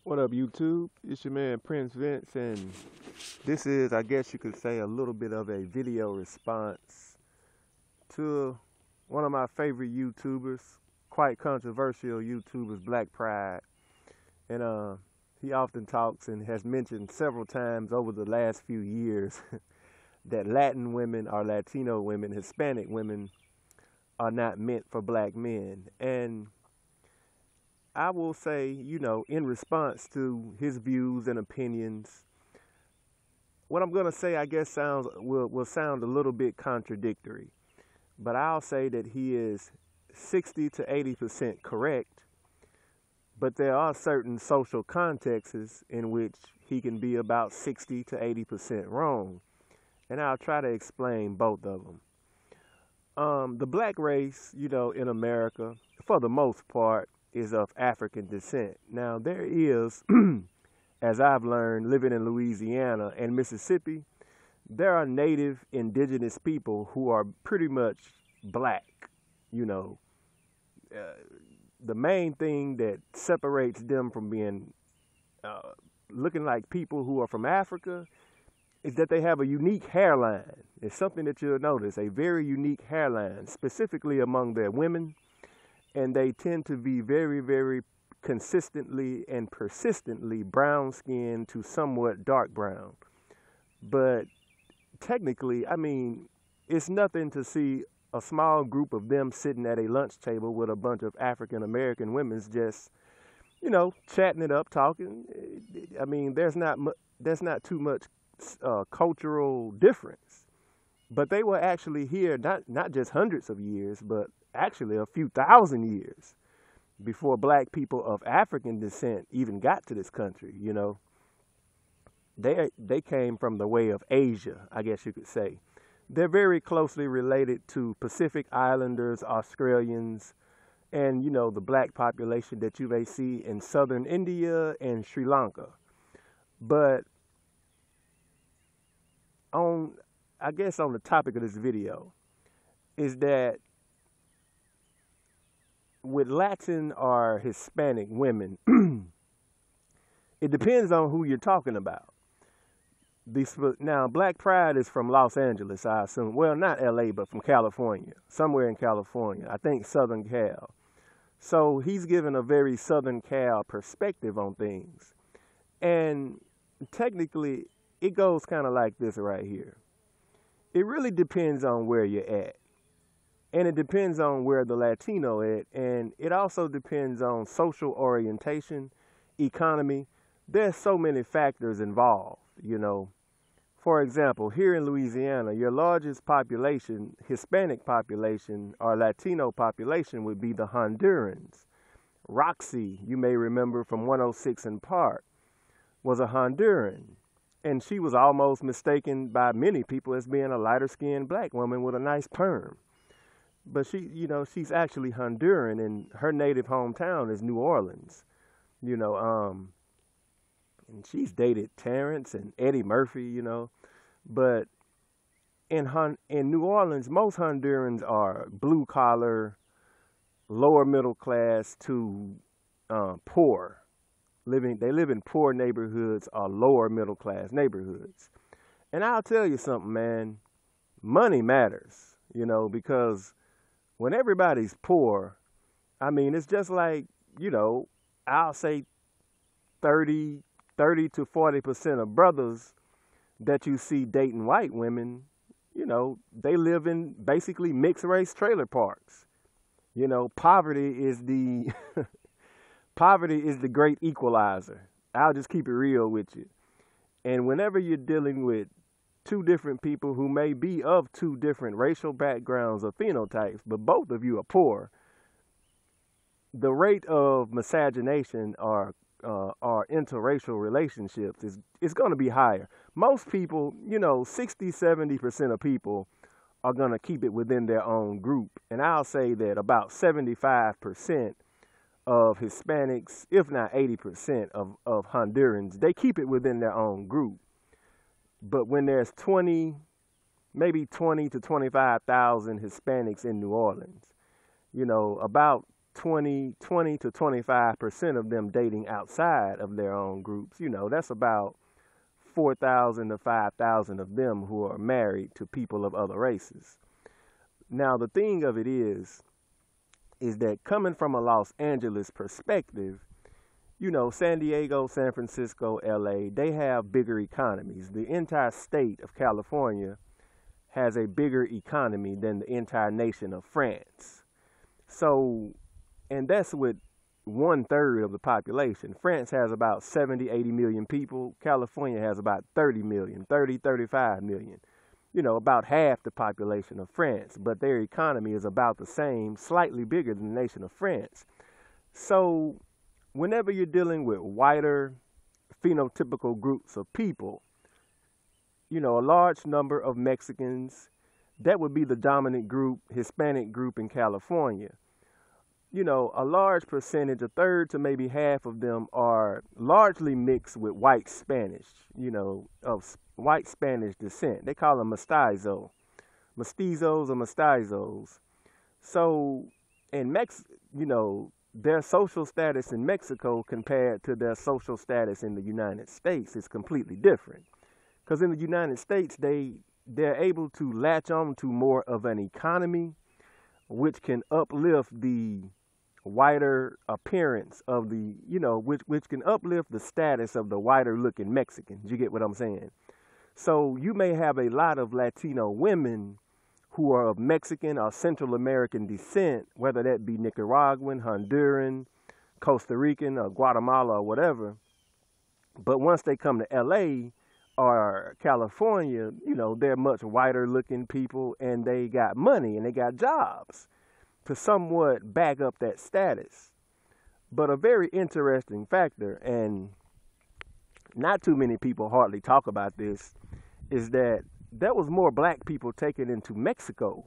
What up, YouTube? It's your man Prince Vince, and this is, I guess you could say, a little bit of a video response to one of my favorite YouTubers, quite controversial YouTubers, Black Pride. And he often talks and has mentioned several times over the last few years that Latin women or Latino women, Hispanic women, are not meant for black men. And I will say, in response to his views and opinions, what I'm going to say, I guess, will sound a little bit contradictory. But I'll say that he is 60 to 80% correct. But there are certain social contexts in which he can be about 60 to 80% wrong. And I'll try to explain both of them. The black race, in America, for the most part, is of African descent. Now, there is, as I've learned, living in Louisiana and Mississippi, there are native indigenous people who are pretty much black. The main thing that separates them from being looking like people who are from Africa is that they have a unique hairline. It's something that you'll notice, a very unique hairline, specifically among their women. And they tend to be very, very consistently and persistently brown skinned to somewhat dark brown. But technically, it's nothing to see a small group of them sitting at a lunch table with a bunch of African American women just, chatting it up, talking. There's not too much cultural difference. But they were actually here not just hundreds of years, but actually a few thousand years before black people of African descent even got to this country. They came from the way of Asia, I guess you could say. They're very closely related to Pacific Islanders, Australians, and the black population that you may see in southern India and Sri Lanka. But on the topic of this video is that with Latin or Hispanic women, it depends on who you're talking about. Now, Black Pride is from Los Angeles, I assume. Well, not LA, but from California, somewhere in California. I think Southern Cal. So he's given a very Southern Cal perspective on things. And technically, it goes kind of like this right here. It really depends on where you're at. And it depends on where the Latino at. And it also depends on social orientation, economy. There's so many factors involved, For example, here in Louisiana, your largest population, Hispanic population or Latino population would be the Hondurans. Roxy, you may remember from 106 in Park, was a Honduran. And she was almost mistaken by many people as being a lighter-skinned black woman with a nice perm. But she's actually Honduran, and her native hometown is New Orleans. And she's dated Terrence and Eddie Murphy, But in New Orleans, most Hondurans are blue-collar, lower middle class to poor. They live in poor neighborhoods or lower middle class neighborhoods. And I'll tell you something, man, money matters, because when everybody's poor, it's just like, I'll say 30 to 40% of brothers that you see dating white women, they live in basically mixed race trailer parks. Poverty is the poverty is the great equalizer. I'll just keep it real with you. And whenever you're dealing with two different people who may be of two different racial backgrounds or phenotypes, but both of you are poor, the rate of miscegenation or interracial relationships is going to be higher. Most people, 60, 70% of people are going to keep it within their own group. And I'll say that about 75% of Hispanics, if not 80% of Hondurans, they keep it within their own group. But when there's maybe 20 to 25,000 Hispanics in New Orleans, about 20 to 25% of them dating outside of their own groups. You know, that's about 4,000 to 5,000 of them who are married to people of other races. Now, the thing of it is that coming from a Los Angeles perspective, you know, San Diego, San Francisco, LA, they have bigger economies. The entire state of California has a bigger economy than the entire nation of France. So, and that's with 1/3 of the population. France has about 70, 80 million people. California has about 30 million, 30, 35 million. You know, about half the population of France, but their economy is about the same, slightly bigger than the nation of France. So, whenever you're dealing with whiter phenotypical groups of people, you know, a large number of Mexicans, that would be the dominant group, Hispanic group in California. You know, a large percentage, a third to maybe half of them are largely mixed with white Spanish, you know, of white Spanish descent. They call them mestizos or mestizos. So, you know, their social status in Mexico compared to their social status in the United States is completely different. Because in the United States, they're able to latch on to more of an economy, which can uplift the whiter appearance of the, you know, which can uplift the status of the whiter looking Mexicans. You get what I'm saying? So you may have a lot of Latino women who are of Mexican or Central American descent, whether that be Nicaraguan, Honduran, Costa Rican, or Guatemala or whatever. But once they come to LA or California, you know, they're much whiter looking people and they got money and they got jobs to somewhat back up that status. But a very interesting factor, and not too many people hardly talk about this, is that there was more black people taken into Mexico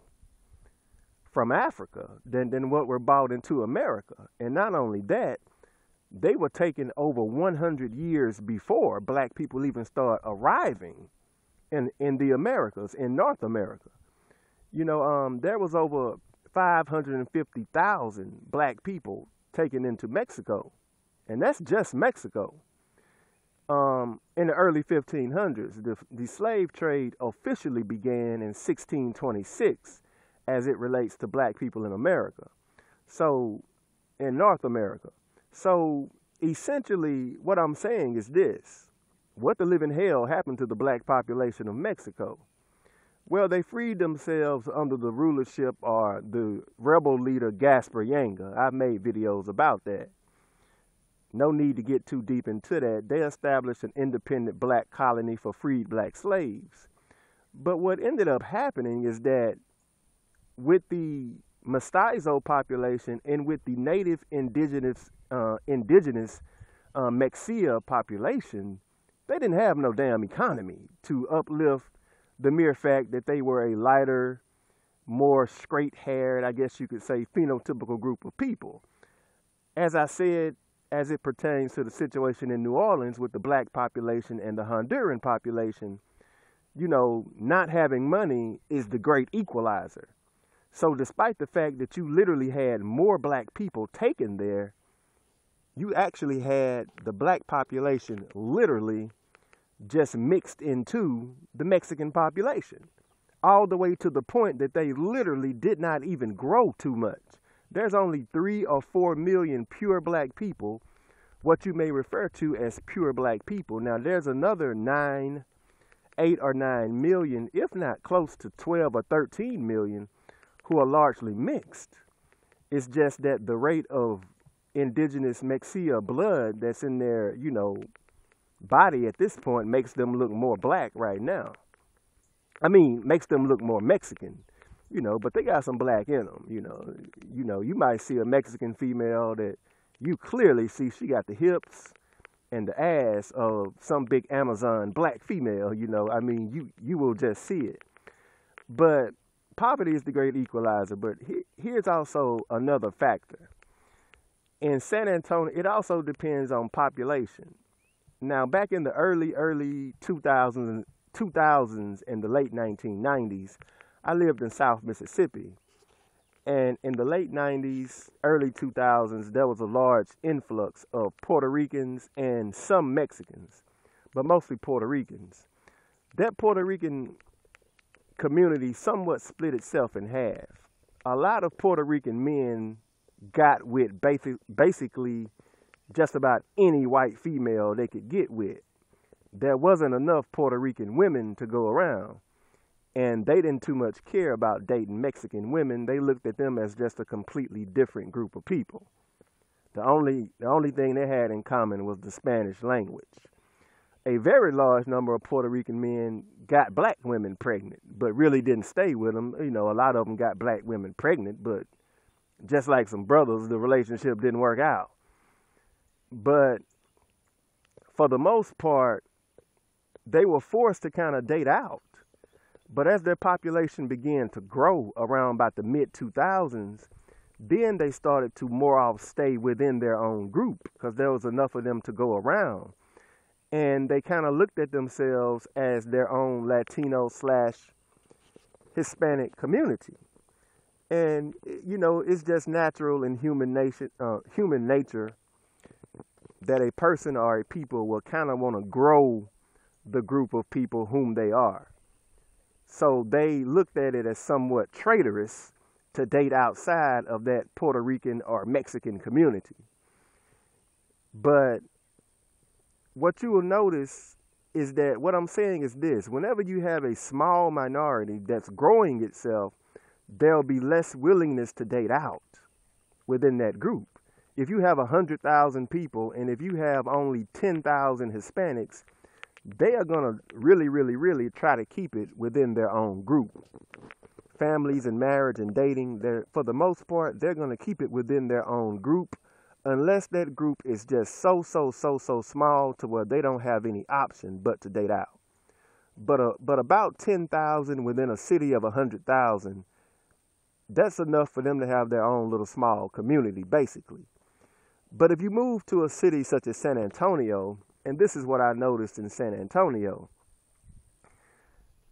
from Africa than what were brought into America. And not only that, they were taken over 100 years before black people even start arriving in the Americas, in North America. You know, there was over 550,000 black people taken into Mexico. And that's just Mexico. In the early 1500s, the slave trade officially began in 1626 as it relates to black people in America. So, in North America. So, essentially, what I'm saying is this. What the living hell happened to the black population of Mexico? Well, they freed themselves under the rulership or the rebel leader Gaspar Yanga. I've made videos about that. No need to get too deep into that. They established an independent black colony for freed black slaves. But what ended up happening is that with the mestizo population and with the native indigenous Mexia population, they didn't have no damn economy to uplift the mere fact that they were a lighter, more straight-haired, I guess you could say, phenotypical group of people. As I said, as it pertains to the situation in New Orleans with the black population and the Honduran population, you know, not having money is the great equalizer. So despite the fact that you literally had more black people taken there, you actually had the black population literally just mixed into the Mexican population, all the way to the point that they literally did not even grow too much. There's only 3 or 4 million pure black people, what you may refer to as pure black people. Now, there's another 8 or 9 million, if not close to 12 or 13 million, who are largely mixed. It's just that the rate of indigenous Mexia blood that's in their, you know, body at this point makes them look more black right now. I mean, makes them look more Mexican, you know, but they got some black in them, you know. You might see a Mexican female that you clearly see she got the hips and the ass of some big Amazon black female, you know. I mean, you will just see it. But poverty is the great equalizer. But here's also another factor. In San Antonio, it also depends on population. Now, back in the early 2000s and the late 1990s, I lived in South Mississippi. And in the late 90s, early 2000s, there was a large influx of Puerto Ricans and some Mexicans, but mostly Puerto Ricans. That Puerto Rican community somewhat split itself in half. A lot of Puerto Rican men got with basically just about any white female they could get with. There wasn't enough Puerto Rican women to go around. And they didn't too much care about dating Mexican women. They looked at them as just a completely different group of people. The only thing they had in common was the Spanish language. A very large number of Puerto Rican men got black women pregnant, but really didn't stay with them. You know, a lot of them got black women pregnant, but just like some brothers, the relationship didn't work out. But for the most part, they were forced to kind of date out. But as their population began to grow around about the mid 2000s, then they started to more off stay within their own group because there was enough of them to go around. And they kind of looked at themselves as their own Latino / Hispanic community. And, you know, it's just natural in human nature that a person or a people will kind of want to grow the group of people whom they are. So they looked at it as somewhat traitorous to date outside of that Puerto Rican or Mexican community. But what you will notice is that what I'm saying is this: whenever you have a small minority that's growing itself, there'll be less willingness to date out within that group. If you have 100,000 people and if you have only 10,000 Hispanics, they are going to really try to keep it within their own group. Families and marriage and dating, for the most part, they're going to keep it within their own group unless that group is just so small to where they don't have any option but to date out. But about 10,000 within a city of 100,000, that's enough for them to have their own little small community, basically. But if you move to a city such as San Antonio, and this is what I noticed in San Antonio,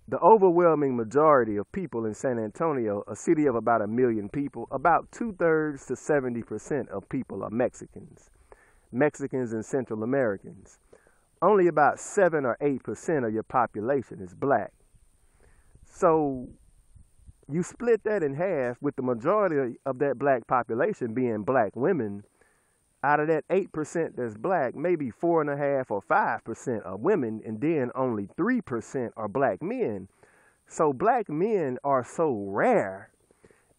the overwhelming majority of people in San Antonio, a city of about 1 million people, about 2/3 to 70% of people are Mexicans. Mexicans and Central Americans. Only about 7 or 8% of your population is black. So you split that in half with the majority of that black population being black women. Out of that 8% that's black, maybe 4.5 or 5% are women, and then only 3% are black men. So black men are so rare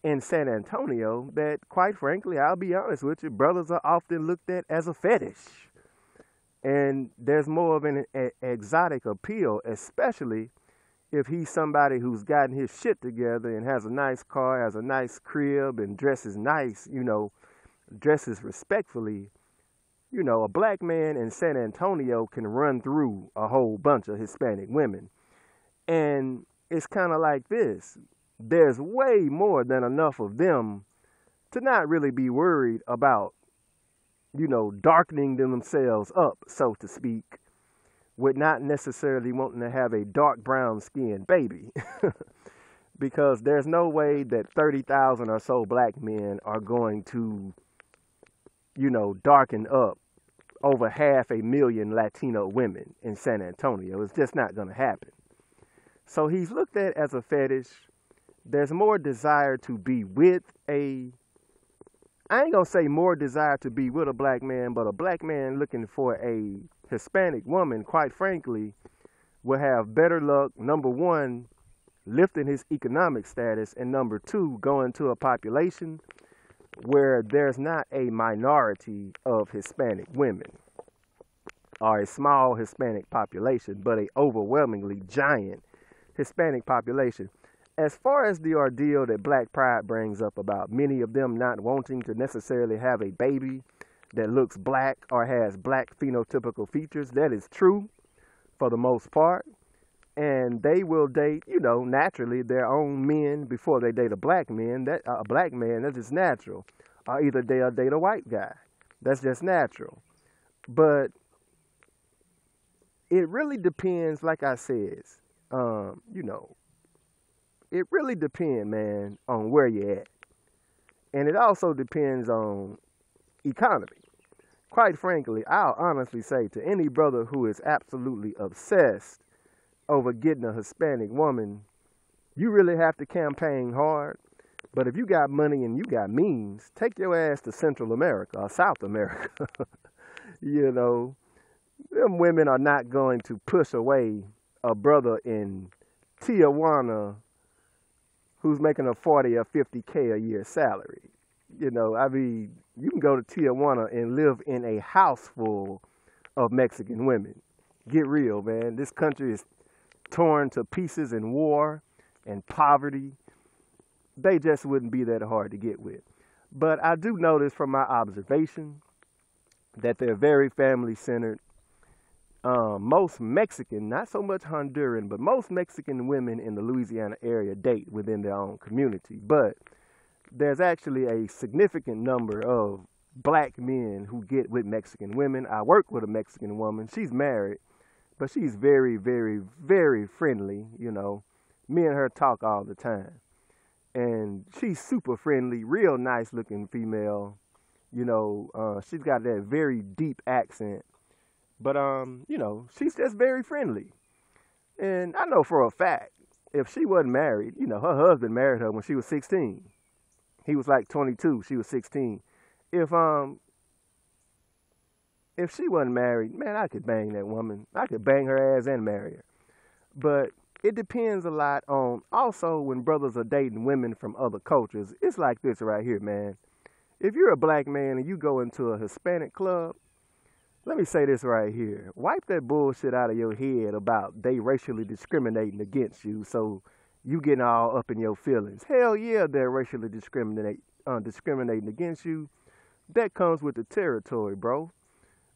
in San Antonio that, quite frankly, I'll be honest with you, brothers are often looked at as a fetish. And there's more of an exotic appeal, especially if he's somebody who's gotten his shit together and has a nice car, has a nice crib, and dresses nice, dresses respectfully. A black man in San Antonio can run through a whole bunch of Hispanic women. And it's kind of like this. There's way more than enough of them to not really be worried about, darkening themselves up, so to speak, with not necessarily wanting to have a dark brown skinned baby. Because there's no way that 30,000 or so black men are going to darken up over 500,000 Latino women in San Antonio. It's just not going to happen. So he's looked at as a fetish. There's more desire to be with I ain't going to say more desire to be with a black man, but a black man looking for a Hispanic woman, quite frankly, will have better luck, number one, lifting his economic status, and number two, going to a population where there's not a minority of Hispanic women or a small Hispanic population, but a overwhelmingly giant Hispanic population. As far as the ordeal that Black Pride brings up about many of them not wanting to necessarily have a baby that looks black or has black phenotypical features, that is true for the most part. And they will date, naturally their own men before they date a black man. A black man, that's just natural. Or either they'll date a white guy. That's just natural. But it really depends, like I said, it really depends, man, on where you're at. And it also depends on economy. Quite frankly, I'll honestly say to any brother who is absolutely obsessed over getting a Hispanic woman, you really have to campaign hard. But if you got money and you got means, take your ass to Central America or South America. You know, them women are not going to push away a brother in Tijuana who's making a 40 or 50K a year salary. You know, I mean, you can go to Tijuana and live in a house full of Mexican women. Get real, man. This country is torn to pieces in war and poverty. They just wouldn't be that hard to get with. But I do notice from my observation that they're very family centered. Most Mexican, not so much Honduran, but most Mexican women in the Louisiana area date within their own community. But there's actually a significant number of black men who get with Mexican women. I work with a Mexican woman. She's married, but she's very, very, very friendly. You know, me and her talk all the time. And she's super friendly, real nice looking female. You know, she's got that very deep accent. But, you know, she's just very friendly. And I know for a fact, if she wasn't married, you know, her husband married her when she was 16. He was like 22, she was 16. If she wasn't married, man, I could bang that woman. I could bang her ass and marry her. But it depends a lot on, also when brothers are dating women from other cultures, it's like this right here, man. If you're a black man and you go into a Hispanic club, let me say this right here. Wipe that bullshit out of your head about they racially discriminating against you, so you getting all up in your feelings. Hell yeah, they're racially discriminating against you. That comes with the territory, bro.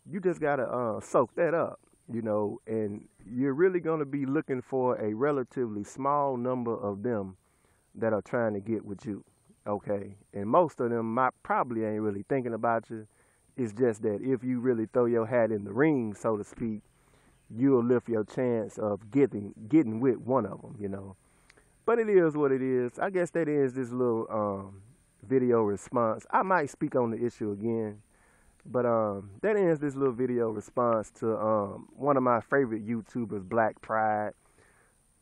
You just gotta soak that up, you know, and you're really gonna be looking for a relatively small number of them that are trying to get with you, okay? And most of them probably ain't really thinking about you. It's just that if you really throw your hat in the ring, so to speak, you'll lift your chance of getting with one of them, you know. But it is what it is. I guess that is this little video response. I might speak on the issue again, but that ends this little video response to one of my favorite YouTubers, Black Pride.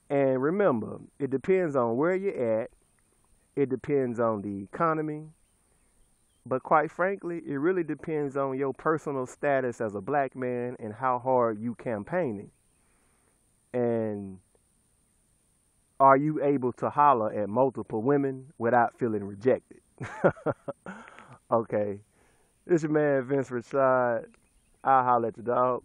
And remember, it depends on where you're at. It depends on the economy. But quite frankly, it really depends on your personal status as a black man and how hard you campaigning. And are you able to holler at multiple women without feeling rejected? Okay. This your man, Vince Rashad. I'll holler at your dog.